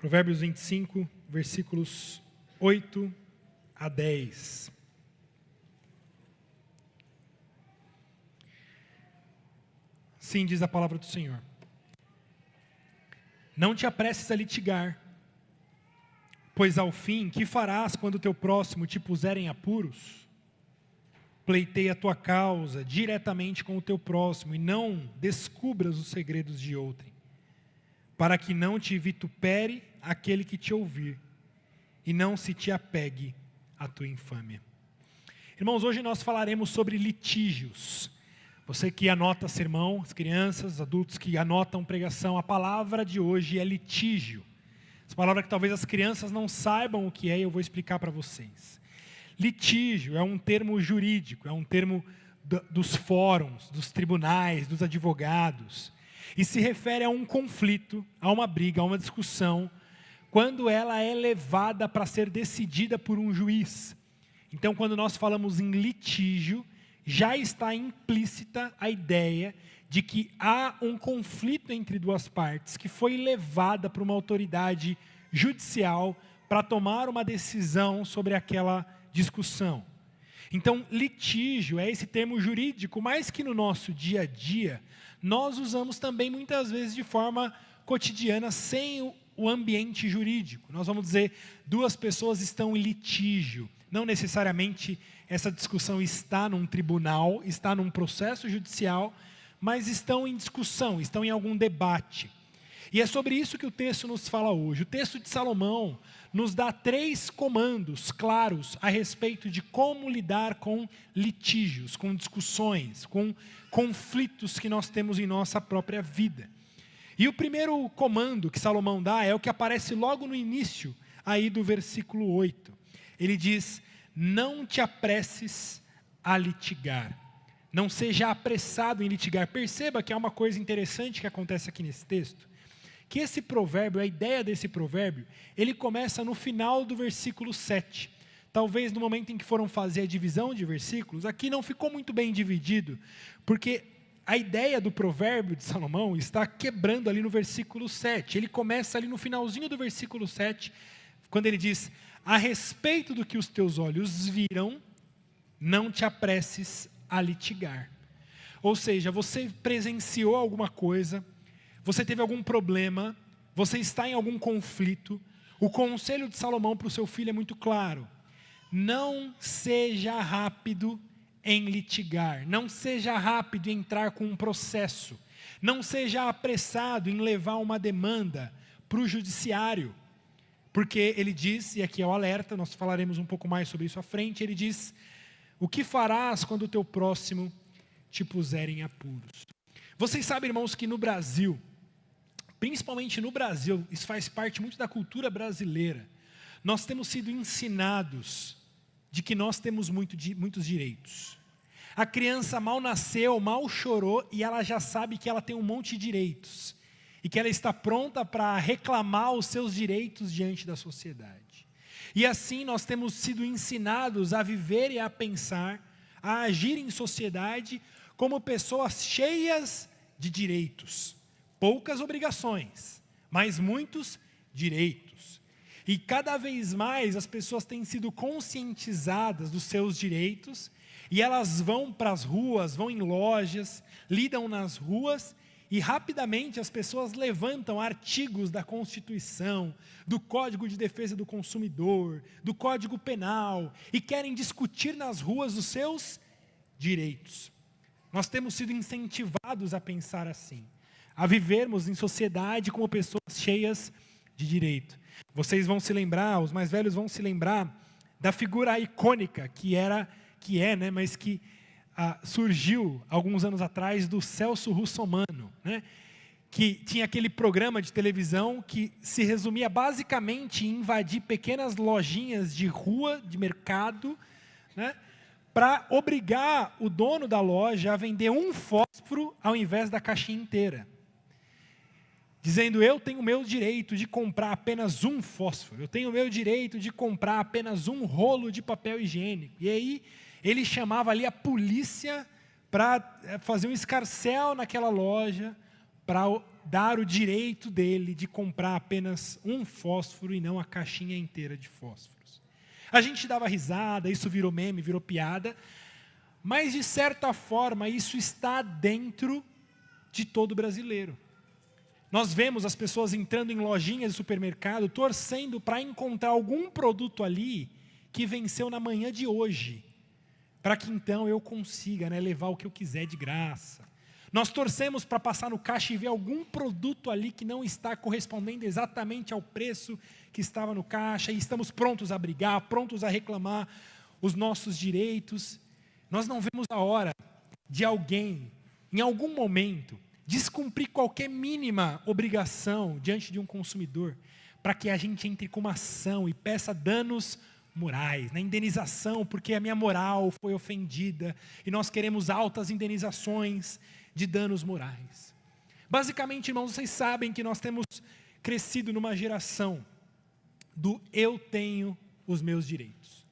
Provérbios 25, versículos 8 a 10. Sim, diz a palavra do Senhor. Não te apresses a litigar, pois ao fim, que farás quando o teu próximo te puser em apuros? Pleiteia a tua causa diretamente com o teu próximo, e não descubras os segredos de outrem, para que não te vitupere aquele que te ouvir, e não se te apegue a tua infâmia. Irmãos, hoje nós falaremos sobre litígios. Você que anota sermão, as crianças, os adultos que anotam pregação, a palavra de hoje é litígio. Essa palavra que talvez as crianças não saibam o que é, e eu vou explicar para vocês. Litígio é um termo jurídico, é um termo dos fóruns, dos tribunais, dos advogados, e se refere a um conflito, a uma briga, a uma discussão, quando ela é levada para ser decidida por um juiz. Então, quando nós falamos em litígio, já está implícita a ideia de que há um conflito entre duas partes que foi levada para uma autoridade judicial para tomar uma decisão sobre aquela discussão. Então, litígio é esse termo jurídico, mas que no nosso dia a dia, nós usamos também muitas vezes de forma cotidiana, sem o ambiente jurídico. Nós vamos dizer, duas pessoas estão em litígio. Não necessariamente essa discussão está num tribunal, está num processo judicial, mas estão em discussão, estão em algum debate. E é sobre isso que o texto nos fala hoje. O texto de Salomão nos dá 3 comandos claros a respeito de como lidar com litígios, com discussões, com conflitos que nós temos em nossa própria vida. E o primeiro comando que Salomão dá é o que aparece logo no início aí do versículo 8. Ele diz: não te apresses a litigar. Não seja apressado em litigar. Perceba que há uma coisa interessante que acontece aqui nesse texto. Que esse provérbio, a ideia desse provérbio, ele começa no final do versículo 7. Talvez no momento em que foram fazer a divisão de versículos, aqui não ficou muito bem dividido, porque a ideia do provérbio de Salomão está quebrando ali no versículo 7. Ele começa ali no finalzinho do versículo 7, quando ele diz: a respeito do que os teus olhos viram, não te apresses a litigar. Ou seja, você presenciou alguma coisa, você teve algum problema, você está em algum conflito. O conselho de Salomão para o seu filho é muito claro: não seja rápido em litigar, não seja rápido em entrar com um processo, não seja apressado em levar uma demanda para o judiciário, porque ele diz, e aqui é o alerta, nós falaremos um pouco mais sobre isso à frente, ele diz: o que farás quando o teu próximo te puser em apuros? Vocês sabem, irmãos, que no Brasil, principalmente no Brasil, isso faz parte muito da cultura brasileira, nós temos sido ensinados de que nós temos muitos direitos. A criança mal nasceu, mal chorou, e ela já sabe que ela tem um monte de direitos, e que ela está pronta para reclamar os seus direitos diante da sociedade. E assim nós temos sido ensinados a viver e a pensar, a agir em sociedade como pessoas cheias de direitos. Poucas obrigações, mas muitos direitos. E cada vez mais as pessoas têm sido conscientizadas dos seus direitos, e elas vão para as ruas, vão em lojas, lidam nas ruas, e rapidamente as pessoas levantam artigos da Constituição, do Código de Defesa do Consumidor, do Código Penal, e querem discutir nas ruas os seus direitos. Nós temos sido incentivados a pensar assim, a vivermos em sociedade como pessoas cheias de direito. Vocês vão se lembrar, os mais velhos vão se lembrar da figura icônica que surgiu alguns anos atrás, do Celso Russomano, né? Que tinha aquele programa de televisão que se resumia basicamente em invadir pequenas lojinhas de rua, de mercado, né? Para obrigar o dono da loja a vender um fósforo ao invés da caixinha inteira. Dizendo: eu tenho o meu direito de comprar apenas um fósforo, eu tenho o meu direito de comprar apenas um rolo de papel higiênico. E aí ele chamava ali a polícia para fazer um escarcéu naquela loja, para dar o direito dele de comprar apenas um fósforo e não a caixinha inteira de fósforos. A gente dava risada, isso virou meme, virou piada, mas de certa forma isso está dentro de todo brasileiro. Nós vemos as pessoas entrando em lojinhas de supermercado, torcendo para encontrar algum produto ali que venceu na manhã de hoje, para que então eu consiga, levar o que eu quiser de graça. Nós torcemos para passar no caixa e ver algum produto ali que não está correspondendo exatamente ao preço que estava no caixa, e estamos prontos a brigar, prontos a reclamar os nossos direitos. Nós não vemos a hora de alguém, em algum momento, descumprir qualquer mínima obrigação diante de um consumidor, para que a gente entre com uma ação e peça danos morais, indenização, porque a minha moral foi ofendida, e nós queremos altas indenizações de danos morais. Basicamente, irmãos, vocês sabem que nós temos crescido numa geração do eu tenho os meus direitos.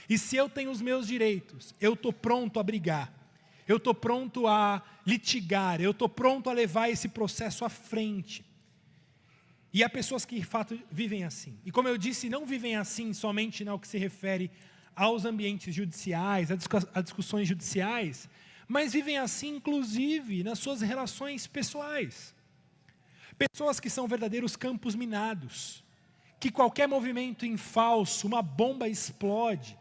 E se eu tenho os meus direitos, eu estou pronto a brigar, eu estou pronto a litigar, eu estou pronto a levar esse processo à frente. E há pessoas que de fato vivem assim. E como eu disse, não vivem assim somente no que se refere aos ambientes judiciais, a discussões judiciais, mas vivem assim inclusive nas suas relações pessoais. Pessoas que são verdadeiros campos minados, que qualquer movimento em falso, uma bomba explode,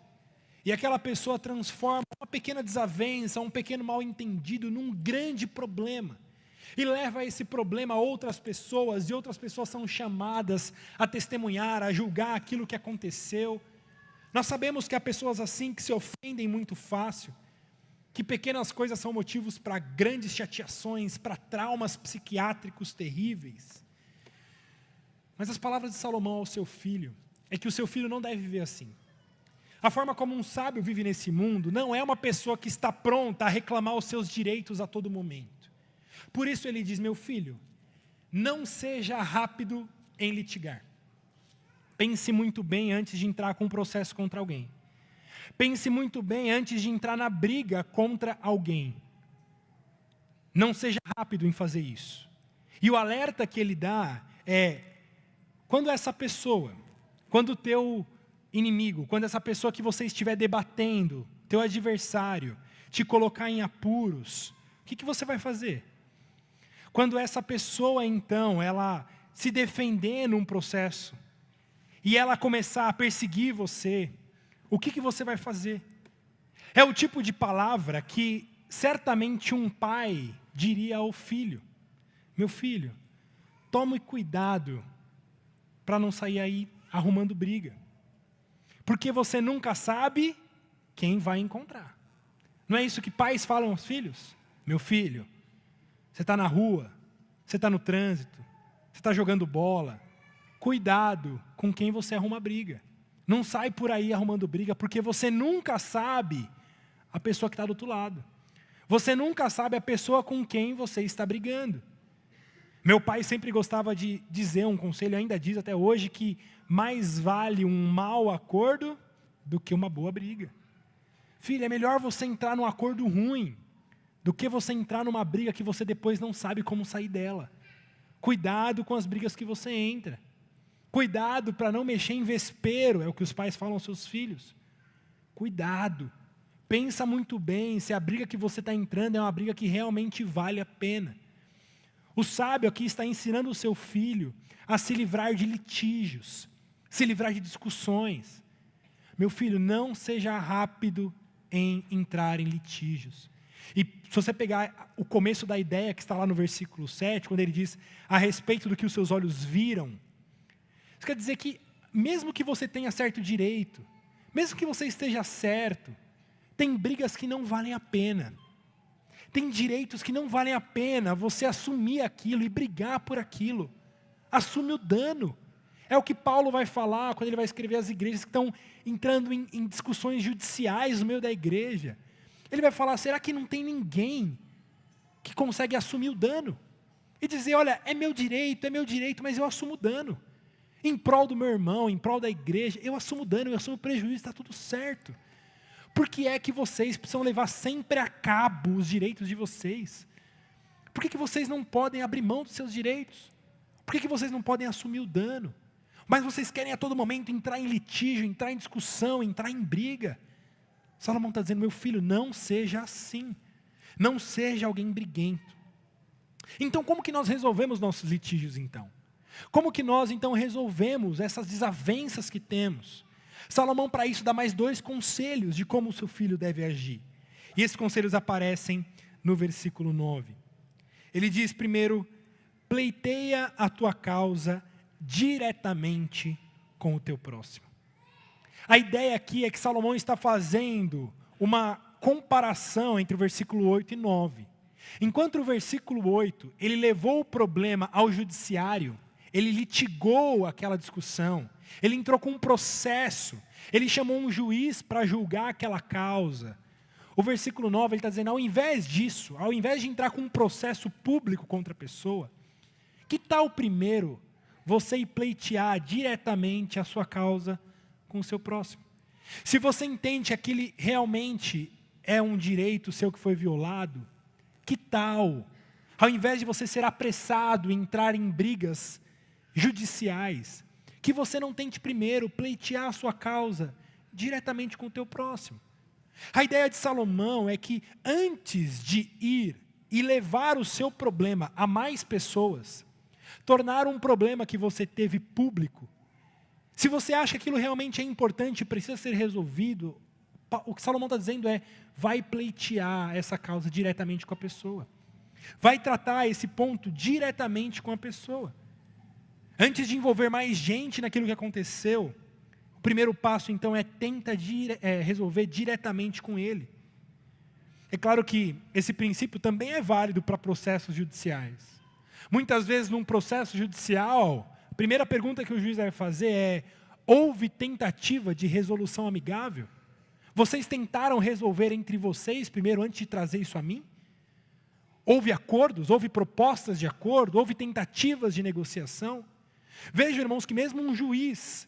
e aquela pessoa transforma uma pequena desavença, um pequeno mal-entendido num grande problema, e leva esse problema a outras pessoas, e outras pessoas são chamadas a testemunhar, a julgar aquilo que aconteceu. Nós sabemos que há pessoas assim que se ofendem muito fácil, que pequenas coisas são motivos para grandes chateações, para traumas psiquiátricos terríveis. Mas as palavras de Salomão ao seu filho, é que o seu filho não deve viver assim. A forma como um sábio vive nesse mundo não é uma pessoa que está pronta a reclamar os seus direitos a todo momento. Por isso ele diz: meu filho, não seja rápido em litigar. Pense muito bem antes de entrar com um processo contra alguém. Pense muito bem antes de entrar na briga contra alguém. Não seja rápido em fazer isso. E o alerta que ele dá é: quando essa pessoa, quando o teu inimigo, quando essa pessoa que você estiver debatendo, teu adversário, te colocar em apuros, o que você vai fazer? Quando essa pessoa, então, ela se defender num processo, e ela começar a perseguir você, o que você vai fazer? É o tipo de palavra que certamente um pai diria ao filho: meu filho, tome cuidado para não sair aí arrumando briga, porque você nunca sabe quem vai encontrar. Não é isso que pais falam aos filhos? Meu filho, você está na rua, você está no trânsito, você está jogando bola, cuidado com quem você arruma briga. Não sai por aí arrumando briga, porque você nunca sabe a pessoa que está do outro lado. Você nunca sabe a pessoa com quem você está brigando. Meu pai sempre gostava de dizer um conselho, ainda diz até hoje, que mais vale um mau acordo do que uma boa briga. Filho, é melhor você entrar num acordo ruim do que você entrar numa briga que você depois não sabe como sair dela. Cuidado com as brigas que você entra. Cuidado para não mexer em vespeiro, é o que os pais falam aos seus filhos. Cuidado. Pensa muito bem se a briga que você está entrando é uma briga que realmente vale a pena. O sábio aqui está ensinando o seu filho a se livrar de litígios, se livrar de discussões. Meu filho, não seja rápido em entrar em litígios. E se você pegar o começo da ideia que está lá no versículo 7, quando ele diz a respeito do que os seus olhos viram, isso quer dizer que mesmo que você tenha certo direito, mesmo que você esteja certo, tem brigas que não valem a pena. Tem direitos que não valem a pena você assumir aquilo e brigar por aquilo. Assume o dano. É o que Paulo vai falar quando ele vai escrever às igrejas que estão entrando em discussões judiciais no meio da igreja. Ele vai falar: será que não tem ninguém que consegue assumir o dano? E dizer: olha, é meu direito, mas eu assumo o dano. Em prol do meu irmão, em prol da igreja, eu assumo o dano, eu assumo o prejuízo, está tudo certo. Por que é que vocês precisam levar sempre a cabo os direitos de vocês? Por que vocês não podem abrir mão dos seus direitos? Por que vocês não podem assumir o dano? Mas vocês querem a todo momento entrar em litígio, entrar em discussão, entrar em briga. Salomão está dizendo, meu filho, não seja assim. Não seja alguém briguento. Então, como que nós resolvemos nossos litígios, então? Como que nós, então, resolvemos essas desavenças que temos? Salomão, para isso, dá mais 2 conselhos de como o seu filho deve agir. E esses conselhos aparecem no versículo 9. Ele diz, primeiro, pleiteia a tua causa diretamente com o teu próximo. A ideia aqui é que Salomão está fazendo uma comparação entre o versículo 8 e 9. Enquanto o versículo 8, ele levou o problema ao judiciário, ele litigou aquela discussão, ele entrou com um processo, ele chamou um juiz para julgar aquela causa. O versículo 9, ele está dizendo, ao invés disso, ao invés de entrar com um processo público contra a pessoa, que tal primeiro você ir pleitear diretamente a sua causa com o seu próximo? Se você entende que aquele realmente é um direito seu que foi violado, que tal, ao invés de você ser apressado, entrar em brigas judiciais, que você não tente primeiro pleitear a sua causa diretamente com o teu próximo? A ideia de Salomão é que antes de ir e levar o seu problema a mais pessoas, tornar um problema que você teve público, se você acha que aquilo realmente é importante e precisa ser resolvido, o que Salomão está dizendo é, vai pleitear essa causa diretamente com a pessoa. Vai tratar esse ponto diretamente com a pessoa. Antes de envolver mais gente naquilo que aconteceu, o primeiro passo, então, é tenta resolver diretamente com ele. É claro que esse princípio também é válido para processos judiciais. Muitas vezes, num processo judicial, a primeira pergunta que o juiz deve fazer é, houve tentativa de resolução amigável? Vocês tentaram resolver entre vocês primeiro, antes de trazer isso a mim? Houve acordos, houve propostas de acordo, houve tentativas de negociação? Vejam, irmãos, que mesmo um juiz,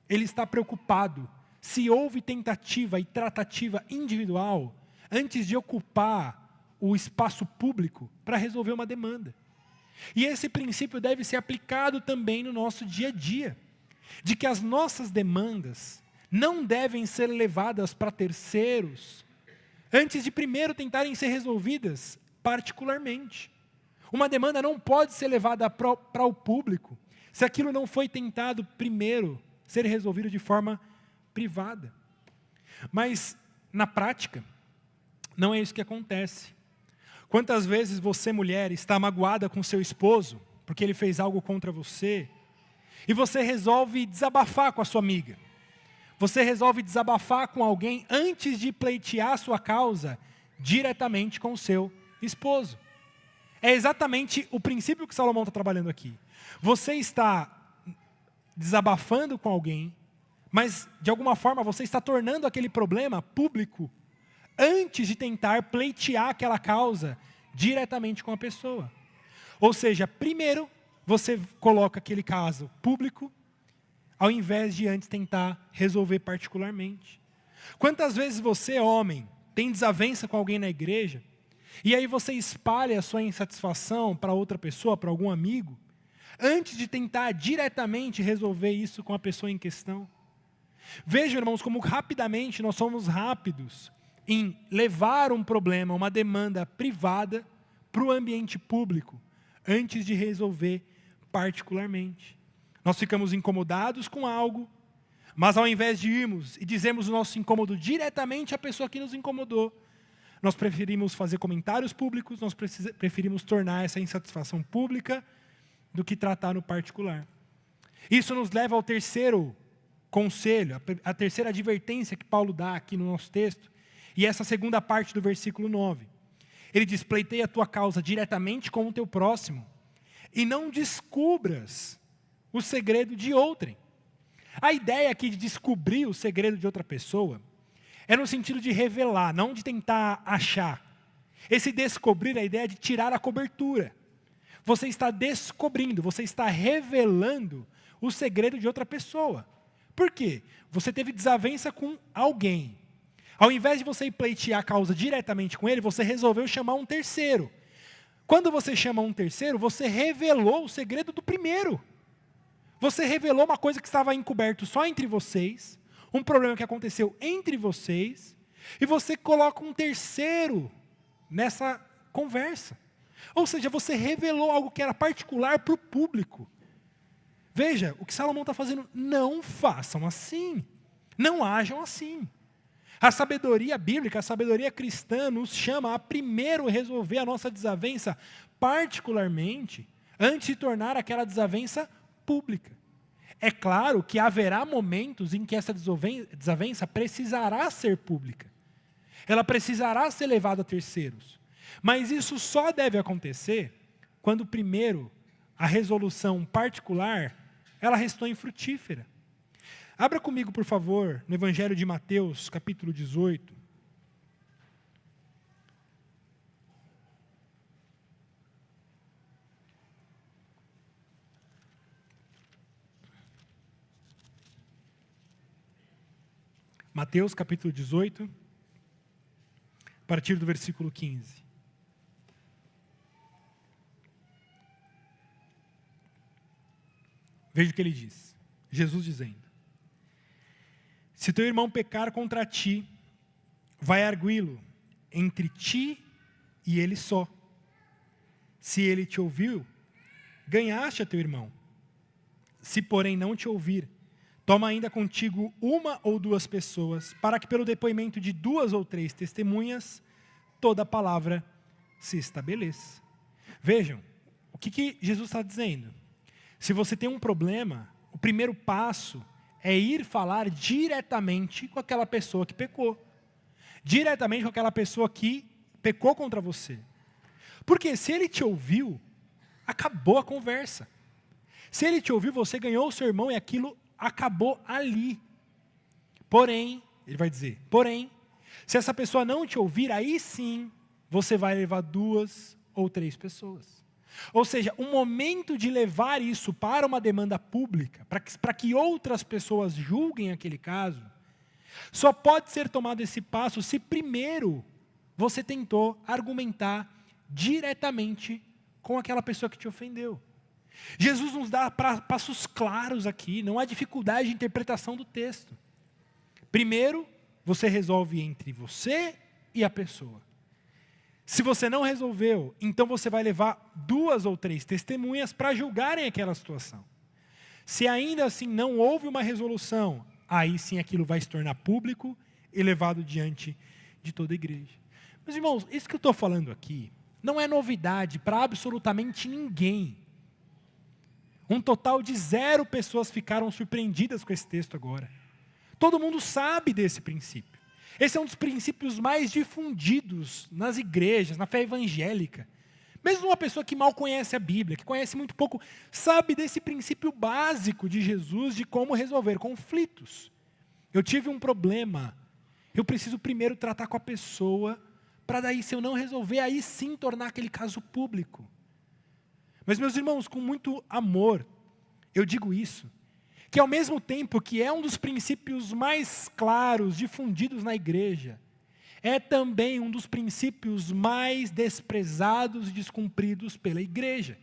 ele está preocupado se houve tentativa e tratativa individual antes de ocupar o espaço público para resolver uma demanda. E esse princípio deve ser aplicado também no nosso dia a dia, de que as nossas demandas não devem ser levadas para terceiros antes de primeiro tentarem ser resolvidas particularmente. Uma demanda não pode ser levada para o público se aquilo não foi tentado primeiro ser resolvido de forma privada. Mas, na prática, não é isso que acontece. Quantas vezes você, mulher, está magoada com seu esposo, porque ele fez algo contra você, e você resolve desabafar com a sua amiga. Você resolve desabafar com alguém antes de pleitear a sua causa diretamente com o seu esposo. É exatamente o princípio que Salomão está trabalhando aqui. Você está desabafando com alguém, mas de alguma forma você está tornando aquele problema público antes de tentar pleitear aquela causa diretamente com a pessoa. Ou seja, primeiro você coloca aquele caso público, ao invés de antes tentar resolver particularmente. Quantas vezes você, homem, tem desavença com alguém na igreja, e aí você espalha a sua insatisfação para outra pessoa, para algum amigo, antes de tentar diretamente resolver isso com a pessoa em questão? Vejam, irmãos, como rapidamente nós somos rápidos em levar um problema, uma demanda privada para o ambiente público, antes de resolver particularmente. Nós ficamos incomodados com algo, mas ao invés de irmos e dizermos o nosso incômodo diretamente à pessoa que nos incomodou, nós preferimos fazer comentários públicos, nós preferimos tornar essa insatisfação pública do que tratar no particular. Isso nos leva ao terceiro conselho, a terceira advertência que Paulo dá aqui no nosso texto, e essa segunda parte do versículo 9. Ele diz, pleiteia a tua causa diretamente com o teu próximo, e não descubras o segredo de outrem. A ideia aqui de descobrir o segredo de outra pessoa é no sentido de revelar, não de tentar achar. Esse descobrir é a ideia de tirar a cobertura. Você está descobrindo, você está revelando o segredo de outra pessoa. Por quê? Você teve desavença com alguém. Ao invés de você ir pleitear a causa diretamente com ele, você resolveu chamar um terceiro. Quando você chama um terceiro, você revelou o segredo do primeiro. Você revelou uma coisa que estava encoberto só entre vocês, um problema que aconteceu entre vocês, e você coloca um terceiro nessa conversa. Ou seja, você revelou algo que era particular para o público. Veja, o que Salomão está fazendo, não façam assim. Não ajam assim. A sabedoria bíblica, a sabedoria cristã nos chama a primeiro resolver a nossa desavença particularmente, antes de tornar aquela desavença pública. É claro que haverá momentos em que essa desavença precisará ser pública. Ela precisará ser levada a terceiros. Mas isso só deve acontecer quando primeiro a resolução particular, ela restou infrutífera. Abra comigo, por favor, no Evangelho de Mateus, capítulo 18. Mateus, capítulo 18, a partir do versículo 15. Veja o que ele diz. Jesus dizendo: se teu irmão pecar contra ti, vai arguí-lo entre ti e ele só. Se ele te ouviu, ganhaste a teu irmão. Se porém não te ouvir, toma ainda contigo uma ou duas pessoas, para que pelo depoimento de 2 ou 3 testemunhas, toda a palavra se estabeleça. Vejam, o que Jesus está dizendo? Se você tem um problema, o primeiro passo é ir falar diretamente com aquela pessoa que pecou. Diretamente com aquela pessoa que pecou contra você. Porque se ele te ouviu, acabou a conversa. Se ele te ouviu, você ganhou o seu irmão e aquilo acabou ali. Porém, ele vai dizer, se essa pessoa não te ouvir, aí sim, você vai levar 2 ou 3 pessoas. Ou seja, o momento de levar isso para uma demanda pública, para que outras pessoas julguem aquele caso, só pode ser tomado esse passo se primeiro você tentou argumentar diretamente com aquela pessoa que te ofendeu. Jesus nos dá passos claros aqui, não há dificuldade de interpretação do texto. Primeiro, você resolve entre você e a pessoa. Se você não resolveu, então você vai levar 2 ou 3 testemunhas para julgarem aquela situação. Se ainda assim não houve uma resolução, aí sim aquilo vai se tornar público e levado diante de toda a igreja. Meus irmãos, isso que eu estou falando aqui não é novidade para absolutamente ninguém. Um total de 0 pessoas ficaram surpreendidas com esse texto agora. Todo mundo sabe desse princípio. Esse é um dos princípios mais difundidos nas igrejas, na fé evangélica. Mesmo uma pessoa que mal conhece a Bíblia, que conhece muito pouco, sabe desse princípio básico de Jesus, de como resolver conflitos. Eu tive um problema, eu preciso primeiro tratar com a pessoa, para daí, se eu não resolver, aí sim tornar aquele caso público. Mas, meus irmãos, com muito amor, eu digo isso, que ao mesmo tempo que é um dos princípios mais claros, difundidos na igreja, é também um dos princípios mais desprezados e descumpridos pela igreja.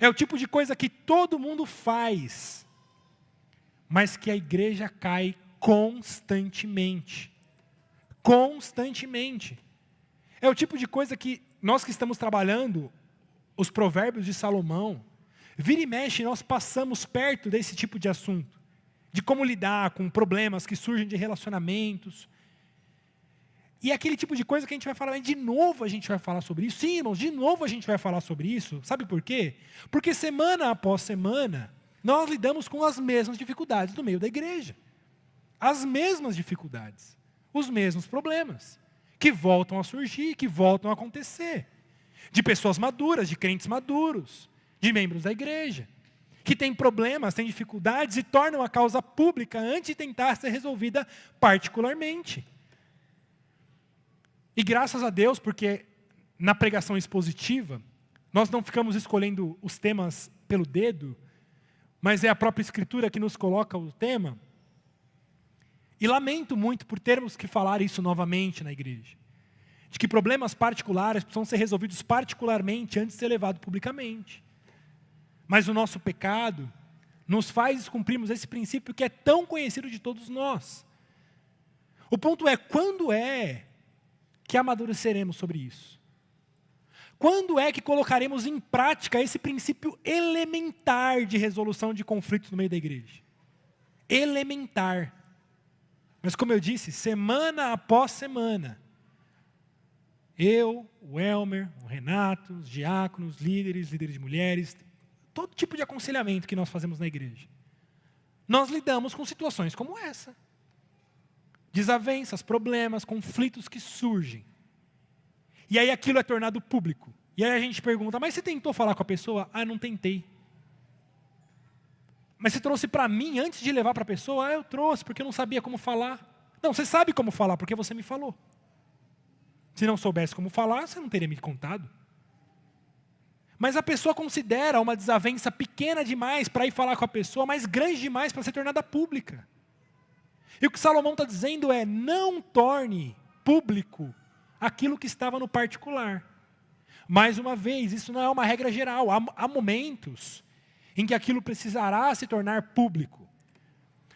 É o tipo de coisa que todo mundo faz, mas que a igreja cai constantemente. Constantemente. É o tipo de coisa que nós que estamos trabalhando os provérbios de Salomão, vira e mexe, nós passamos perto desse tipo de assunto, de como lidar com problemas que surgem de relacionamentos. E é aquele tipo de coisa que a gente vai falar, de novo a gente vai falar sobre isso. Sim, irmãos, de novo a gente vai falar sobre isso. Sabe por quê? Porque semana após semana, nós lidamos com as mesmas dificuldades no meio da igreja. As mesmas dificuldades, os mesmos problemas, que voltam a surgir, que voltam a acontecer. De pessoas maduras, de crentes maduros, de membros da igreja, que têm problemas, têm dificuldades e tornam a causa pública antes de tentar ser resolvida particularmente. E graças a Deus, porque na pregação expositiva, nós não ficamos escolhendo os temas pelo dedo, mas é a própria Escritura que nos coloca o tema. E lamento muito por termos que falar isso novamente na igreja. de que problemas particulares precisam ser resolvidos particularmente antes de ser levado publicamente. Mas o nosso pecado nos faz descumprirmos esse princípio que é tão conhecido de todos nós. O ponto é, quando é que amadureceremos sobre isso? Quando é que colocaremos em prática esse princípio elementar de resolução de conflitos no meio da igreja? Elementar. Mas como eu disse, semana após semana, eu, o Elmer, o Renato, os diáconos, líderes de mulheres, todo tipo de aconselhamento que nós fazemos na igreja, nós lidamos com situações como essa. Desavenças, problemas, conflitos que surgem. E aí aquilo é tornado público. E aí a gente pergunta, mas você tentou falar com a pessoa? Ah, não tentei. Mas você trouxe para mim antes de levar para a pessoa? Ah, eu trouxe, porque eu não sabia como falar. Não, você sabe como falar, porque você me falou. Se não soubesse como falar, você não teria me contado. Mas a pessoa considera uma desavença pequena demais para ir falar com a pessoa, mas grande demais para ser tornada pública. E o que Salomão está dizendo é, não torne público aquilo que estava no particular. Mais uma vez, isso não é uma regra geral. Há momentos em que aquilo precisará se tornar público.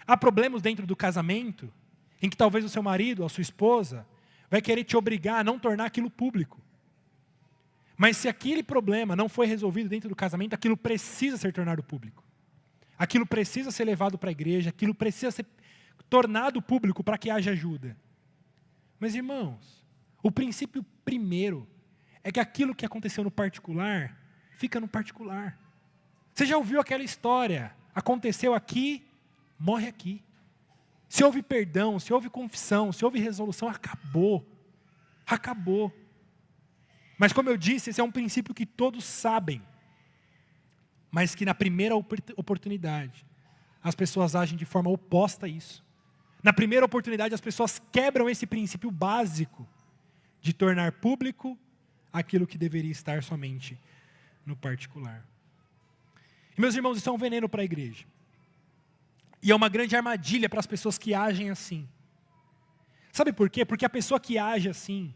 Há problemas dentro do casamento, em que talvez o seu marido ou a sua esposa vai querer te obrigar a não tornar aquilo público. Mas se aquele problema não foi resolvido dentro do casamento, aquilo precisa ser tornado público. Aquilo precisa ser levado para a igreja, aquilo precisa ser tornado público para que haja ajuda. Mas, irmãos, o princípio primeiro é que aquilo que aconteceu no particular, fica no particular. Você já ouviu aquela história? Aconteceu aqui, morre aqui. Se houve perdão, se houve confissão, se houve resolução, acabou. Acabou. Mas como eu disse, esse é um princípio que todos sabem. Mas que na primeira oportunidade, as pessoas agem de forma oposta a isso. Na primeira oportunidade, as pessoas quebram esse princípio básico de tornar público aquilo que deveria estar somente no particular. E, meus irmãos, isso é um veneno para a igreja. E é uma grande armadilha para as pessoas que agem assim. Sabe por quê? Porque a pessoa que age assim,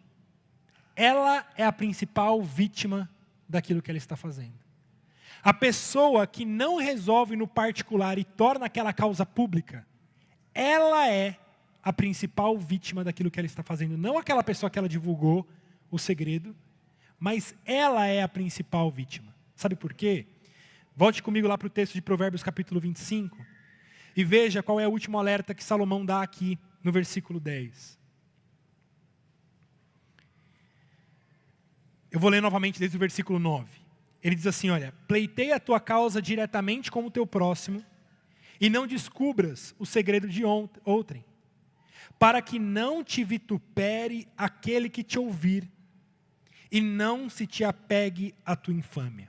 ela é a principal vítima daquilo que ela está fazendo. A pessoa que não resolve no particular e torna aquela causa pública, ela é a principal vítima daquilo que ela está fazendo. Não aquela pessoa que ela divulgou o segredo, mas ela é a principal vítima. Sabe por quê? Volte comigo lá para o texto de Provérbios capítulo 25 e veja qual é o último alerta que Salomão dá aqui no versículo 10. Eu vou ler novamente desde o versículo 9. Ele diz assim, olha, pleiteia a tua causa diretamente com o teu próximo e não descubras o segredo de outrem, para que não te vitupere aquele que te ouvir e não se te apegue à tua infâmia.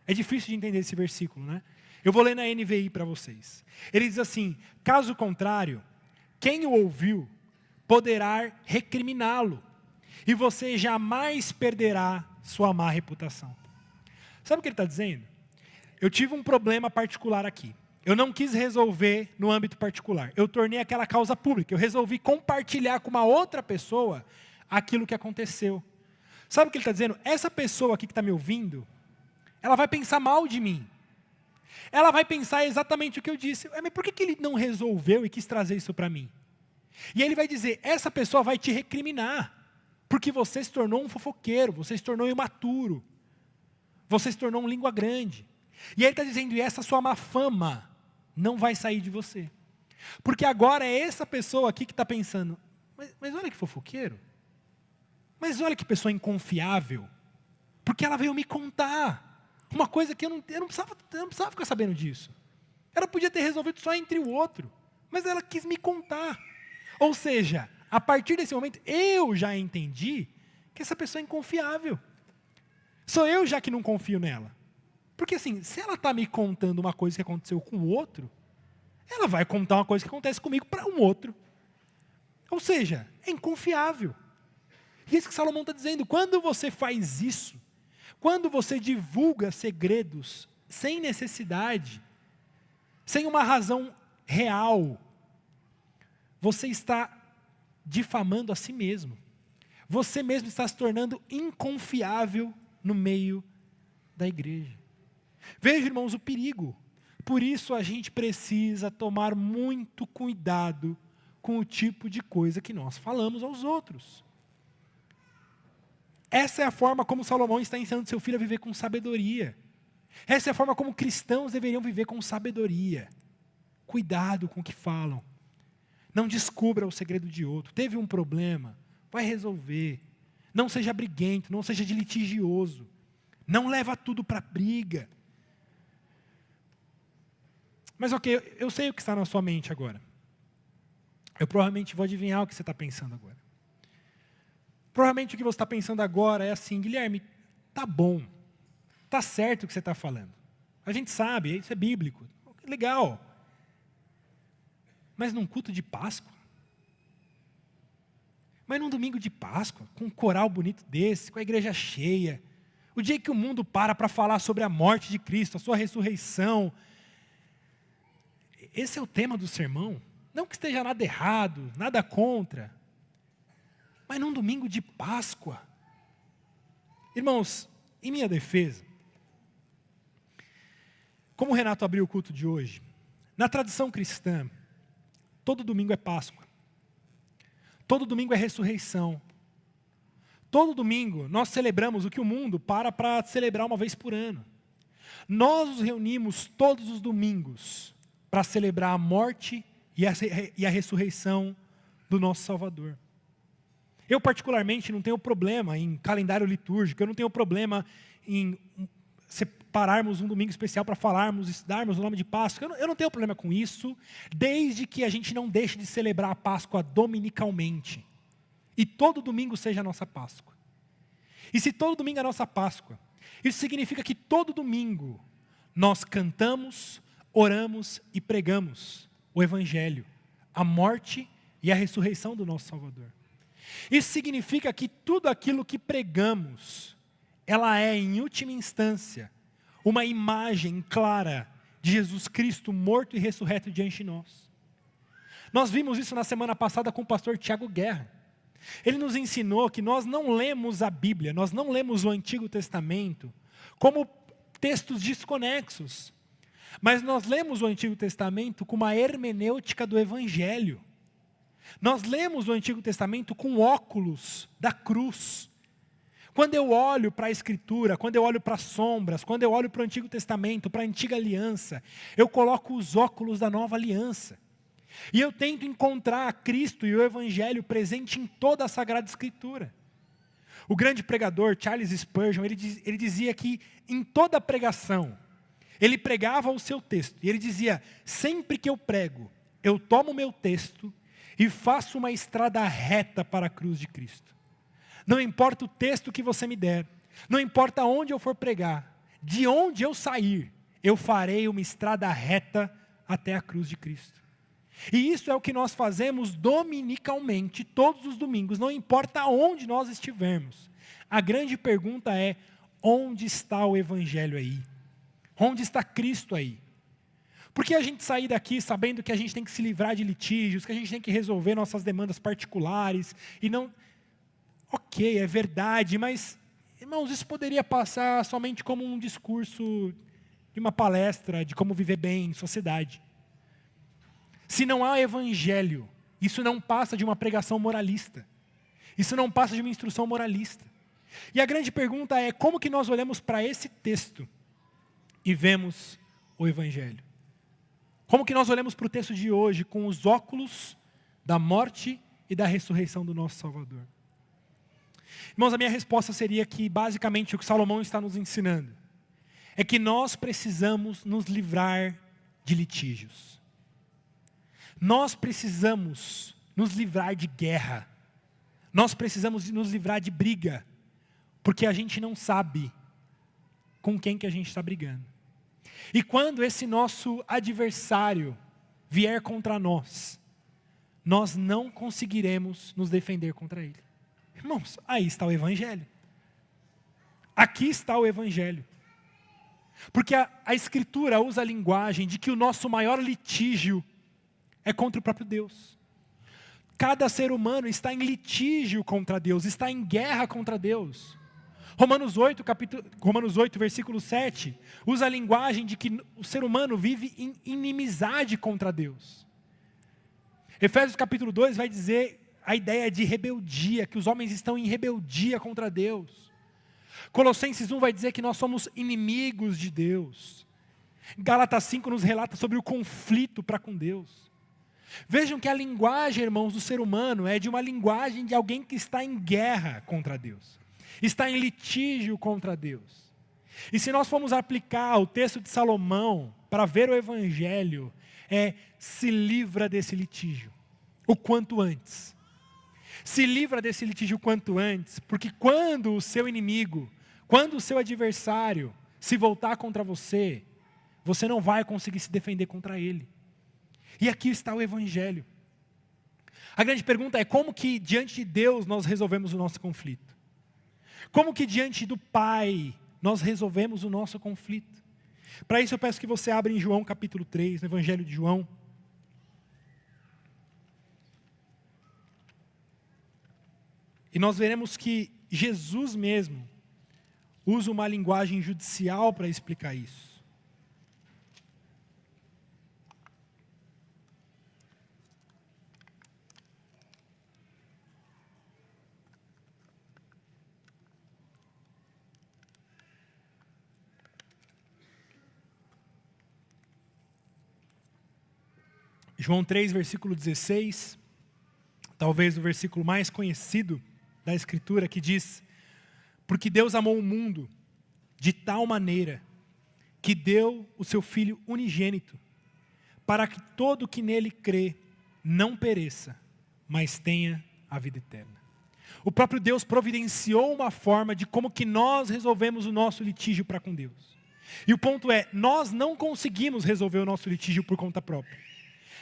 É difícil de entender esse versículo, né? Eu vou ler na NVI para vocês. Ele diz assim, caso contrário, quem o ouviu poderá recriminá-lo, e você jamais perderá sua má reputação. Sabe o que ele está dizendo? Eu tive um problema particular aqui. Eu não quis resolver no âmbito particular. Eu tornei aquela causa pública. Eu resolvi compartilhar com uma outra pessoa aquilo que aconteceu. Sabe o que ele está dizendo? Essa pessoa aqui que está me ouvindo, ela vai pensar mal de mim. Ela vai pensar exatamente o que eu disse. Mas por que ele não resolveu e quis trazer isso para mim? E ele vai dizer, essa pessoa vai te recriminar, porque você se tornou um fofoqueiro, você se tornou imaturo, você se tornou um língua grande. E ele está dizendo, e essa sua má fama não vai sair de você. Porque agora é essa pessoa aqui que está pensando, mas olha que fofoqueiro, mas olha que pessoa inconfiável, porque ela veio me contar uma coisa que eu não precisava ficar sabendo disso. Ela podia ter resolvido só entre o outro, mas ela quis me contar. Ou seja, a partir desse momento, eu já entendi que essa pessoa é inconfiável. Sou eu já que não confio nela. Porque assim, se ela está me contando uma coisa que aconteceu com o outro, ela vai contar uma coisa que acontece comigo para um outro. Ou seja, é inconfiável. E é isso que Salomão está dizendo, quando você faz isso, quando você divulga segredos sem necessidade, sem uma razão real, você está difamando a si mesmo. você mesmo está se tornando inconfiável no meio da igreja. Veja, irmãos, o perigo. Por isso a gente precisa tomar muito cuidado com o tipo de coisa que nós falamos aos outros. Essa é a forma como Salomão está ensinando seu filho a viver com sabedoria. Essa é a forma como cristãos deveriam viver com sabedoria. Cuidado com o que falam. Não descubra o segredo de outro. Teve um problema, vai resolver. Não seja briguento, não seja de litigioso. Não leva tudo para briga. Mas ok, eu sei o que está na sua mente agora. Eu provavelmente vou adivinhar o que você está pensando agora. Provavelmente o que você está pensando agora é assim: Guilherme, tá bom, tá certo o que você está falando. A gente sabe, isso é bíblico, legal. Mas num culto de Páscoa? Mas num domingo de Páscoa, com um coral bonito desse, com a igreja cheia, o dia que o mundo para falar sobre a morte de Cristo, a sua ressurreição, esse é o tema do sermão? Não que esteja nada errado, nada contra, mas num domingo de Páscoa. Irmãos, em minha defesa, como o Renato abriu o culto de hoje, na tradição cristã, todo domingo é Páscoa. Todo domingo é ressurreição. Todo domingo nós celebramos o que o mundo para celebrar uma vez por ano. Nós nos reunimos todos os domingos para celebrar a morte e a ressurreição do nosso Salvador. Eu particularmente não tenho problema em calendário litúrgico, eu não tenho problema em separarmos um domingo especial para falarmos, estudarmos o nome de Páscoa. Eu não tenho problema com isso, desde que a gente não deixe de celebrar a Páscoa dominicalmente. E todo domingo seja a nossa Páscoa. E se todo domingo é a nossa Páscoa, isso significa que todo domingo nós cantamos, oramos e pregamos o Evangelho, a morte e a ressurreição do nosso Salvador. Isso significa que tudo aquilo que pregamos, ela é, em última instância, uma imagem clara de Jesus Cristo morto e ressurreto diante de nós. Nós vimos isso na semana passada com o pastor Tiago Guerra. Ele nos ensinou que nós não lemos a Bíblia, nós não lemos o Antigo Testamento como textos desconexos, mas nós lemos o Antigo Testamento com uma hermenêutica do Evangelho. Nós lemos o Antigo Testamento com óculos da cruz. Quando eu olho para a Escritura, quando eu olho para as sombras, quando eu olho para o Antigo Testamento, para a Antiga Aliança, eu coloco os óculos da Nova Aliança. E eu tento encontrar a Cristo e o Evangelho presente em toda a Sagrada Escritura. O grande pregador Charles Spurgeon, ele dizia que em toda pregação, ele pregava o seu texto. E ele dizia: sempre que eu prego, eu tomo o meu texto e faço uma estrada reta para a cruz de Cristo. Não importa o texto que você me der, não importa onde eu for pregar, de onde eu sair, eu farei uma estrada reta até a cruz de Cristo. E isso é o que nós fazemos dominicalmente, todos os domingos, não importa onde nós estivermos. A grande pergunta é: onde está o Evangelho aí? Onde está Cristo aí? Porque a gente sair daqui sabendo que a gente tem que se livrar de litígios, que a gente tem que resolver nossas demandas particulares, e não... Ok, é verdade, mas, irmãos, isso poderia passar somente como um discurso de uma palestra de como viver bem em sociedade. Se não há Evangelho, isso não passa de uma pregação moralista. Isso não passa de uma instrução moralista. E a grande pergunta é: como que nós olhamos para esse texto e vemos o Evangelho? Como que nós olhamos para o texto de hoje com os óculos da morte e da ressurreição do nosso Salvador? Irmãos, a minha resposta seria que, basicamente, o que Salomão está nos ensinando é que nós precisamos nos livrar de litígios. Nós precisamos nos livrar de guerra. Nós precisamos nos livrar de briga, porque a gente não sabe com quem que a gente está brigando. E quando esse nosso adversário vier contra nós, nós não conseguiremos nos defender contra ele. Irmãos, aí está o Evangelho. Aqui está o Evangelho. Porque a Escritura usa a linguagem de que o nosso maior litígio é contra o próprio Deus. Cada ser humano está em litígio contra Deus, está em guerra contra Deus. Romanos 8, versículo 7, usa a linguagem de que o ser humano vive em inimizade contra Deus. Efésios capítulo 2 vai dizer a ideia de rebeldia, que os homens estão em rebeldia contra Deus. Colossenses 1 vai dizer que nós somos inimigos de Deus. Gálatas 5 nos relata sobre o conflito para com Deus. Vejam que a linguagem, irmãos, do ser humano é de uma linguagem de alguém que está em guerra contra Deus. Está em litígio contra Deus. E se nós formos aplicar o texto de Salomão para ver o Evangelho, se livra desse litígio o quanto antes. Se livra desse litígio o quanto antes, porque quando o seu inimigo, quando o seu adversário se voltar contra você, você não vai conseguir se defender contra ele. E aqui está o Evangelho. A grande pergunta é como que diante de Deus nós resolvemos o nosso conflito? Como que diante do Pai nós resolvemos o nosso conflito? Para isso eu peço que você abra em João capítulo 3, no Evangelho de João. E nós veremos que Jesus mesmo usa uma linguagem judicial para explicar isso. João 3, versículo 16, talvez o versículo mais conhecido da Escritura, que diz: porque Deus amou o mundo de tal maneira que deu o seu Filho unigênito, para que todo que nele crê não pereça, mas tenha a vida eterna. O próprio Deus providenciou uma forma de como que nós resolvemos o nosso litígio para com Deus. E o ponto é, nós não conseguimos resolver o nosso litígio por conta própria,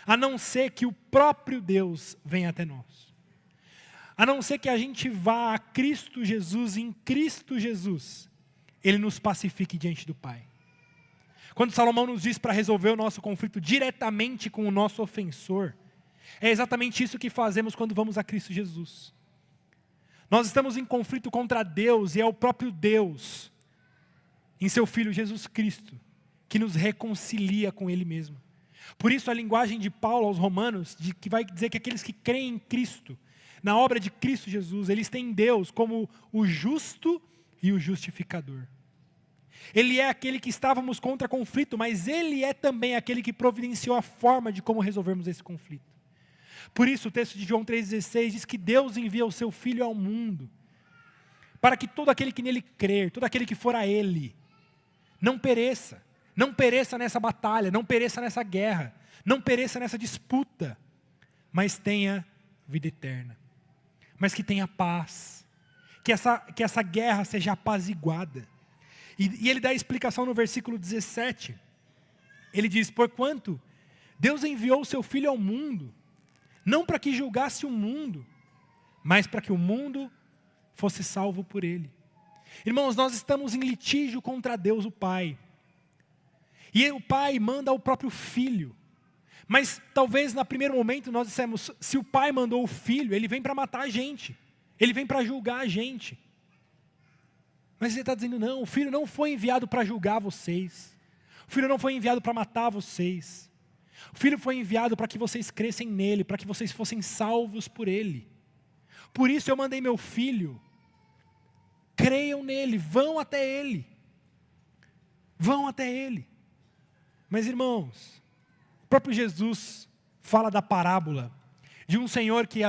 a não ser que o próprio Deus venha até nós. A não ser que a gente vá a Cristo Jesus, em Cristo Jesus, Ele nos pacifique diante do Pai. Quando Salomão nos diz para resolver o nosso conflito diretamente com o nosso ofensor, é exatamente isso que fazemos quando vamos a Cristo Jesus. Nós estamos em conflito contra Deus, e é o próprio Deus, em seu Filho Jesus Cristo, que nos reconcilia com Ele mesmo. Por isso a linguagem de Paulo aos Romanos, que vai dizer que aqueles que creem em Cristo, na obra de Cristo Jesus, eles têm Deus como o justo e o justificador. Ele é aquele que estávamos contra conflito, mas Ele é também aquele que providenciou a forma de como resolvermos esse conflito. Por isso o texto de João 3,16 diz que Deus envia o seu Filho ao mundo, para que todo aquele que nele crer, todo aquele que for a Ele, não pereça nessa batalha, não pereça nessa guerra, não pereça nessa disputa, mas tenha vida eterna. Mas que tenha paz, que essa guerra seja apaziguada. E ele dá a explicação no versículo 17. Ele diz: porquanto Deus enviou o seu Filho ao mundo, não para que julgasse o mundo, mas para que o mundo fosse salvo por ele. Irmãos, nós estamos em litígio contra Deus o Pai. E o Pai manda o próprio Filho. Mas talvez no primeiro momento nós dissemos: se o Pai mandou o Filho, Ele vem para matar a gente. Ele vem para julgar a gente. Mas Ele está dizendo: não, o Filho não foi enviado para julgar vocês. O Filho não foi enviado para matar vocês. O Filho foi enviado para que vocês crescem nele, para que vocês fossem salvos por Ele. Por isso eu mandei meu Filho. Creiam nele, vão até Ele. Vão até Ele. Mas irmãos, o próprio Jesus fala da parábola de um senhor que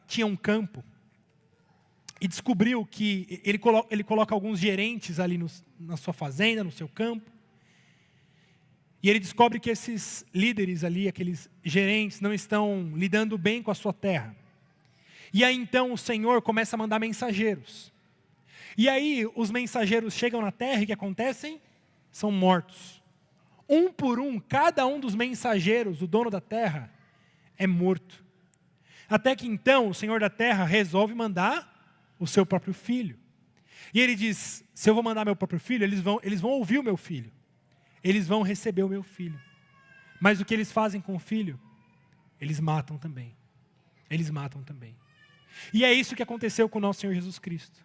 tinha um campo e descobriu que ele coloca alguns gerentes ali na sua fazenda, no seu campo, e ele descobre que esses líderes ali, aqueles gerentes, não estão lidando bem com a sua terra. E aí então o Senhor começa a mandar mensageiros. E aí os mensageiros chegam na terra e o que acontecem? São mortos. Um por um, cada um dos mensageiros, o dono da terra, é morto. Até que então o Senhor da terra resolve mandar o seu próprio filho. E ele diz: se eu vou mandar meu próprio filho, eles vão ouvir o meu filho. Eles vão receber o meu filho. Mas o que eles fazem com o filho? Eles matam também. eles matam também. E é isso que aconteceu com o nosso Senhor Jesus Cristo.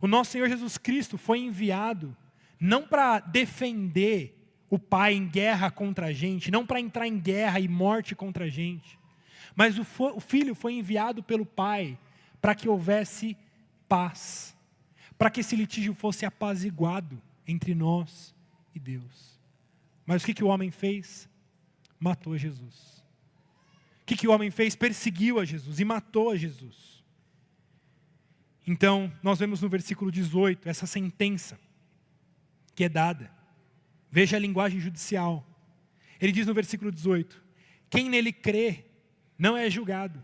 O nosso Senhor Jesus Cristo foi enviado não para defender o Pai em guerra contra a gente, não para entrar em guerra e morte contra a gente, mas o Filho foi enviado pelo Pai para que houvesse paz, para que esse litígio fosse apaziguado entre nós e Deus. Mas o que o homem fez? Matou Jesus. O que o homem fez? Perseguiu a Jesus e matou a Jesus. Então, nós vemos no versículo 18, essa sentença que é dada. Veja a linguagem judicial. Ele diz no versículo 18, quem nele crê não é julgado.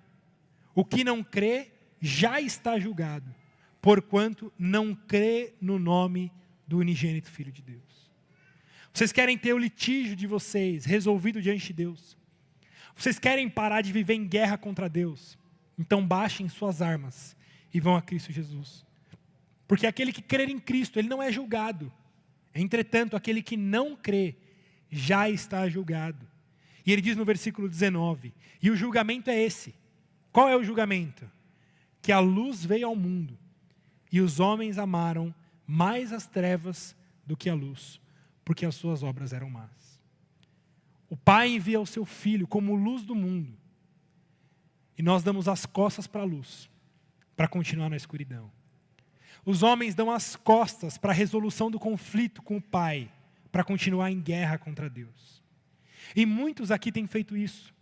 O que não crê já está julgado, porquanto não crê no nome do unigênito Filho de Deus. Vocês querem ter o litígio de vocês resolvido diante de Deus? Vocês querem parar de viver em guerra contra Deus? Então baixem suas armas e vão a Cristo Jesus. Porque aquele que crer em Cristo, ele não é julgado. Entretanto, aquele que não crê, já está julgado. E ele diz no versículo 19, e o julgamento é esse. Qual é o julgamento? Que a luz veio ao mundo, e os homens amaram mais as trevas do que a luz, porque as suas obras eram más. O Pai envia o seu Filho como luz do mundo, e nós damos as costas para a luz, para continuar na escuridão. Os homens dão as costas para a resolução do conflito com o Pai, para continuar em guerra contra Deus. E muitos aqui têm feito isso.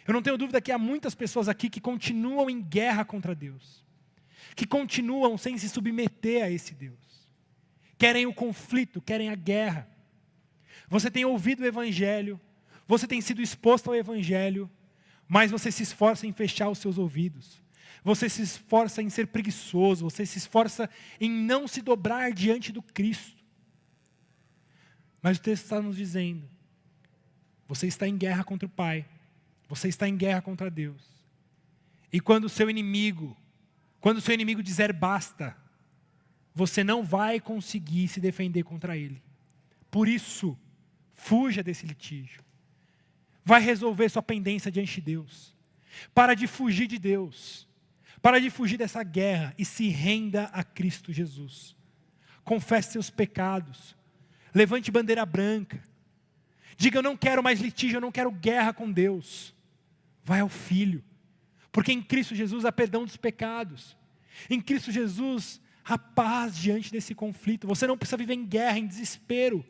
Eu não tenho dúvida que há muitas pessoas aqui que continuam em guerra contra Deus, que continuam sem se submeter a esse Deus. Querem o conflito, querem a guerra. Você tem ouvido o Evangelho, você tem sido exposto ao Evangelho, mas você se esforça em fechar os seus ouvidos. Você se esforça em ser preguiçoso, você se esforça em não se dobrar diante do Cristo. Mas o texto está nos dizendo, você está em guerra contra o Pai, você está em guerra contra Deus. E quando o seu inimigo dizer basta, você não vai conseguir se defender contra ele. Por isso, fuja desse litígio. Vai resolver sua pendência diante de Deus. Para de fugir de Deus. Para de fugir dessa guerra e se renda a Cristo Jesus. Confesse seus pecados. Levante bandeira branca. Diga, eu não quero mais litígio, eu não quero guerra com Deus. Vai ao Filho. Porque em Cristo Jesus há perdão dos pecados. Em Cristo Jesus há paz diante desse conflito. Você não precisa viver em guerra, em desespero.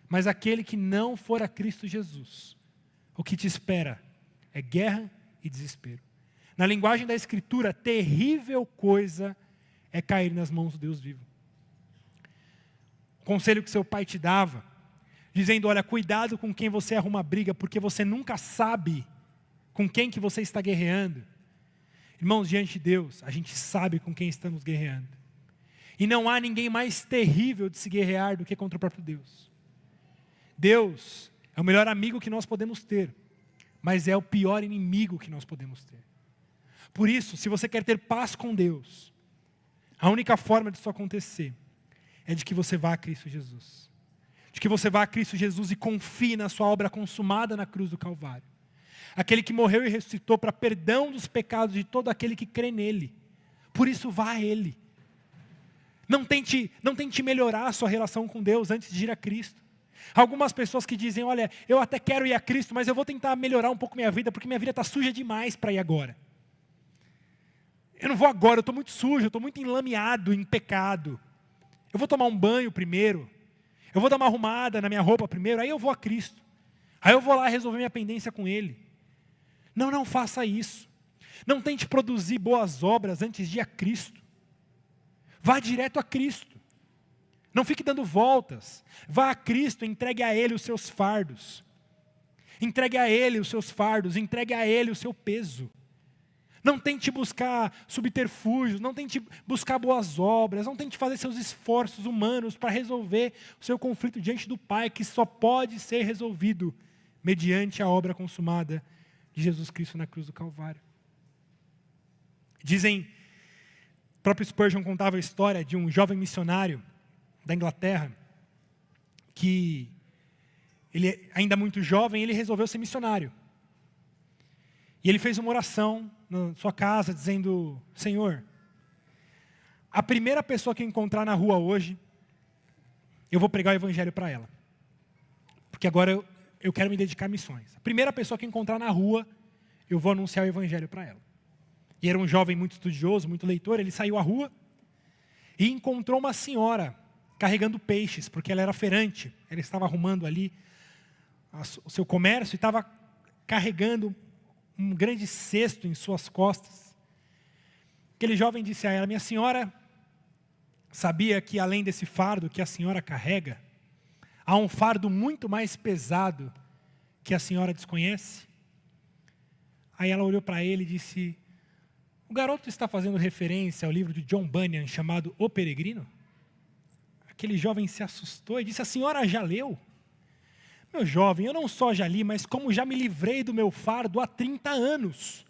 Mas aquele que não for a Cristo Jesus, o que te espera é guerra e desespero. Na linguagem da Escritura, terrível coisa é cair nas mãos do Deus vivo. O conselho que seu pai te dava, dizendo, olha, cuidado com quem você arruma briga, porque você nunca sabe com quem que você está guerreando. Irmãos, diante de Deus, a gente sabe com quem estamos guerreando. E não há ninguém mais terrível de se guerrear do que contra o próprio Deus. Deus é o melhor amigo que nós podemos ter, mas é o pior inimigo que nós podemos ter. Por isso, se você quer ter paz com Deus, a única forma disso acontecer é de que você vá a Cristo Jesus. De que você vá a Cristo Jesus e confie na sua obra consumada na cruz do Calvário. Aquele que morreu e ressuscitou para perdão dos pecados de todo aquele que crê nele. Por isso vá a Ele. Não tente melhorar a sua relação com Deus antes de ir a Cristo. Algumas pessoas que dizem, olha, eu até quero ir a Cristo, mas eu vou tentar melhorar um pouco minha vida, porque minha vida está suja demais para ir agora. Eu não vou agora, eu estou muito sujo, eu estou muito enlameado em pecado. Eu vou tomar um banho primeiro. Eu vou dar uma arrumada na minha roupa primeiro, aí eu vou a Cristo. Aí eu vou lá resolver minha pendência com Ele. Não faça isso. Não tente produzir boas obras antes de ir a Cristo. Vá direto a Cristo. Não fique dando voltas. Vá a Cristo, entregue a Ele os seus fardos. Entregue a Ele os seus fardos, entregue a Ele o seu peso. Não tente buscar subterfúgios, não tente buscar boas obras, não tente fazer seus esforços humanos para resolver o seu conflito diante do Pai, que só pode ser resolvido mediante a obra consumada de Jesus Cristo na cruz do Calvário. Dizem, o próprio Spurgeon contava a história de um jovem missionário da Inglaterra, que ele ainda muito jovem, ele resolveu ser missionário. E ele fez uma oração na sua casa, dizendo: Senhor, a primeira pessoa que eu encontrar na rua hoje, eu vou pregar o evangelho para ela. Porque agora eu quero me dedicar a missões. A primeira pessoa que eu encontrar na rua, eu vou anunciar o evangelho para ela. E era um jovem muito estudioso, muito leitor. Ele saiu à rua e encontrou uma senhora carregando peixes, porque ela era feirante. Ela estava arrumando ali o seu comércio e estava carregando um grande cesto em suas costas. Aquele jovem disse a ela: minha senhora, sabia que além desse fardo que a senhora carrega, há um fardo muito mais pesado que a senhora desconhece? Aí ela olhou para ele e disse: o garoto está fazendo referência ao livro de John Bunyan chamado O Peregrino? Aquele jovem se assustou e disse: a senhora já leu? Meu jovem, eu não só já li, mas como já me livrei do meu fardo há 30 anos.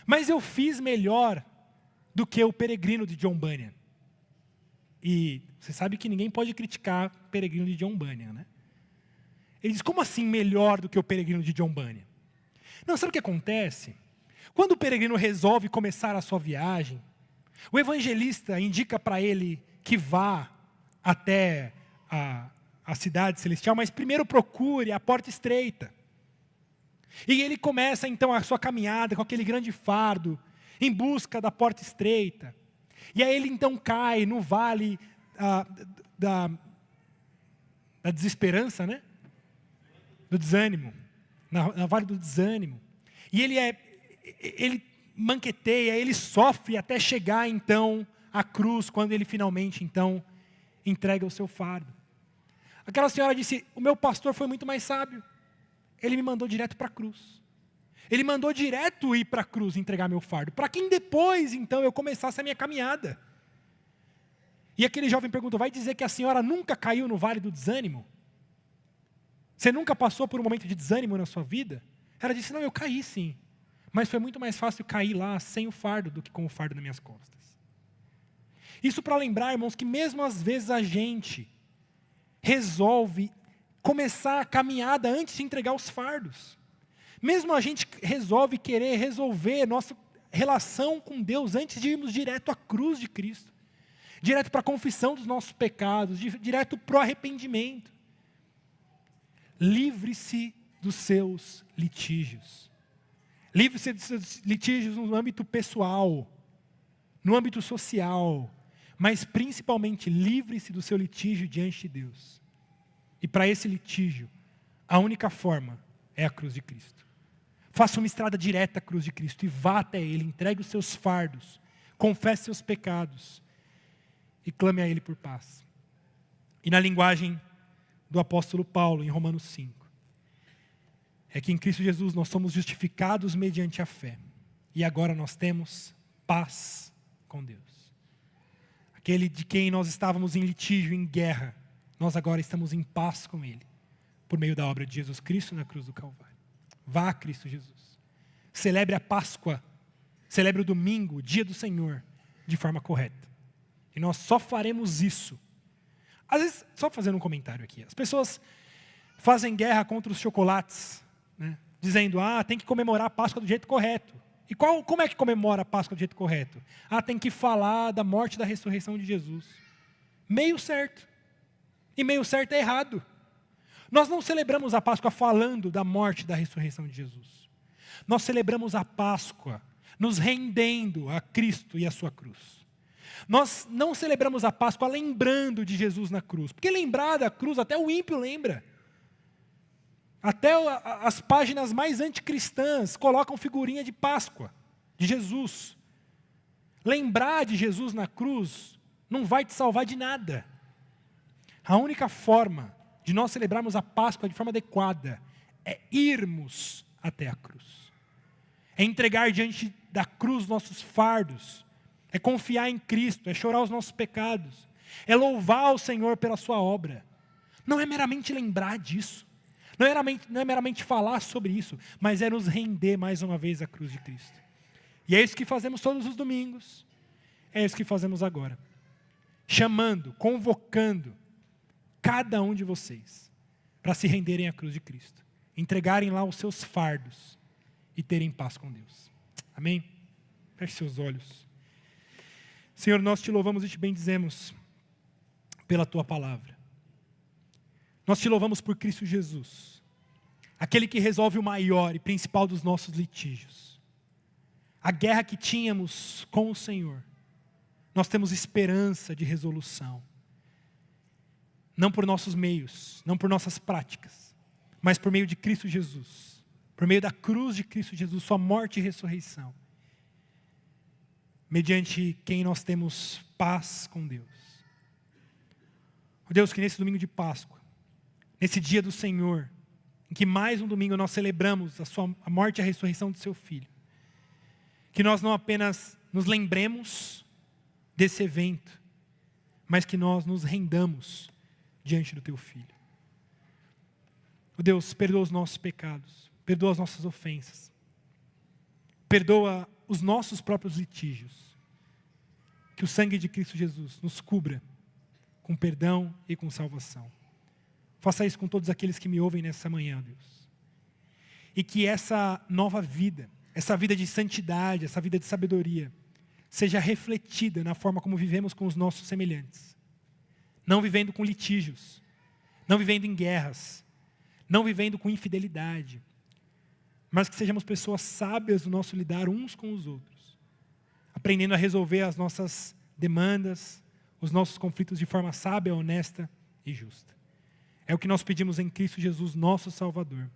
Mas eu fiz melhor do que o Peregrino de John Bunyan. E você sabe que ninguém pode criticar o Peregrino de John Bunyan, né? Ele diz: como assim melhor do que o Peregrino de John Bunyan? Não, sabe o que acontece? Quando o peregrino resolve começar a sua viagem, o evangelista indica para ele que vá até a cidade celestial, mas primeiro procure a porta estreita. E ele começa então a sua caminhada com aquele grande fardo, em busca da porta estreita. E aí ele então cai no vale da desesperança, né? Do desânimo. Na vale do desânimo. E ele manqueteia, ele sofre até chegar então à cruz, quando ele finalmente então entrega o seu fardo. Aquela senhora disse: o meu pastor foi muito mais sábio. Ele me mandou direto para a cruz. Ele mandou direto ir para a cruz entregar meu fardo, para que depois então eu começasse a minha caminhada. E aquele jovem perguntou: vai dizer que a senhora nunca caiu no vale do desânimo? Você nunca passou por um momento de desânimo na sua vida? Ela disse: não, eu caí sim. Mas foi muito mais fácil cair lá sem o fardo do que com o fardo nas minhas costas. Isso para lembrar, irmãos, que mesmo às vezes a gente resolve começar a caminhada antes de entregar os fardos. Mesmo a gente resolve querer resolver nossa relação com Deus antes de irmos direto à cruz de Cristo. Direto para a confissão dos nossos pecados, direto para o arrependimento. Livre-se dos seus litígios. Livre-se dos seus litígios no âmbito pessoal, no âmbito social, mas principalmente livre-se do seu litígio diante de Deus. E para esse litígio, a única forma é a cruz de Cristo. Faça uma estrada direta à cruz de Cristo e vá até Ele, entregue os seus fardos, confesse seus pecados e clame a Ele por paz. E na linguagem do apóstolo Paulo, em Romanos 5, é que em Cristo Jesus nós somos justificados mediante a fé. E agora nós temos paz com Deus. Aquele de quem nós estávamos em litígio, em guerra, nós agora estamos em paz com Ele, por meio da obra de Jesus Cristo na cruz do Calvário. Vá a Cristo Jesus. Celebre a Páscoa, celebre o domingo, o dia do Senhor, de forma correta. E nós só faremos isso. Às vezes, só fazendo um comentário aqui, as pessoas fazem guerra contra os chocolates, né? Dizendo: tem que comemorar a Páscoa do jeito correto. E como é que comemora a Páscoa do jeito correto? Tem que falar da morte e da ressurreição de Jesus. Meio certo. E meio certo é errado. Nós não celebramos a Páscoa falando da morte e da ressurreição de Jesus. Nós celebramos a Páscoa nos rendendo a Cristo e a sua cruz. Nós não celebramos a Páscoa lembrando de Jesus na cruz. Porque lembrar da cruz, até o ímpio lembra. Até as páginas mais anticristãs colocam figurinha de Páscoa, de Jesus. Lembrar de Jesus na cruz não vai te salvar de nada. A única forma de nós celebrarmos a Páscoa de forma adequada é irmos até a cruz. É entregar diante da cruz nossos fardos. É confiar em Cristo, é chorar os nossos pecados. É louvar o Senhor pela sua obra. Não é meramente lembrar disso. Não é meramente falar sobre isso, mas é nos render mais uma vez à cruz de Cristo. E é isso que fazemos todos os domingos. É isso que fazemos agora. Chamando, convocando cada um de vocês para se renderem à cruz de Cristo. Entregarem lá os seus fardos e terem paz com Deus. Amém? Feche seus olhos. Senhor, nós te louvamos e te bendizemos pela tua palavra. Nós te louvamos por Cristo Jesus, aquele que resolve o maior e principal dos nossos litígios. A guerra que tínhamos com o Senhor, nós temos esperança de resolução. Não por nossos meios, não por nossas práticas, mas por meio de Cristo Jesus, por meio da cruz de Cristo Jesus, sua morte e ressurreição, mediante quem nós temos paz com Deus. Deus, que nesse domingo de Páscoa, nesse dia do Senhor, em que mais um domingo nós celebramos a morte e a ressurreição do seu Filho, que nós não apenas nos lembremos desse evento, mas que nós nos rendamos diante do teu Filho. Deus, perdoa os nossos pecados, perdoa as nossas ofensas, perdoa os nossos próprios litígios. Que o sangue de Cristo Jesus nos cubra com perdão e com salvação. Faça isso com todos aqueles que me ouvem nessa manhã, Deus. E que essa nova vida, essa vida de santidade, essa vida de sabedoria, seja refletida na forma como vivemos com os nossos semelhantes. Não vivendo com litígios, não vivendo em guerras, não vivendo com infidelidade, mas que sejamos pessoas sábias no nosso lidar uns com os outros, aprendendo a resolver as nossas demandas, os nossos conflitos de forma sábia, honesta e justa. É o que nós pedimos em Cristo Jesus, nosso Salvador.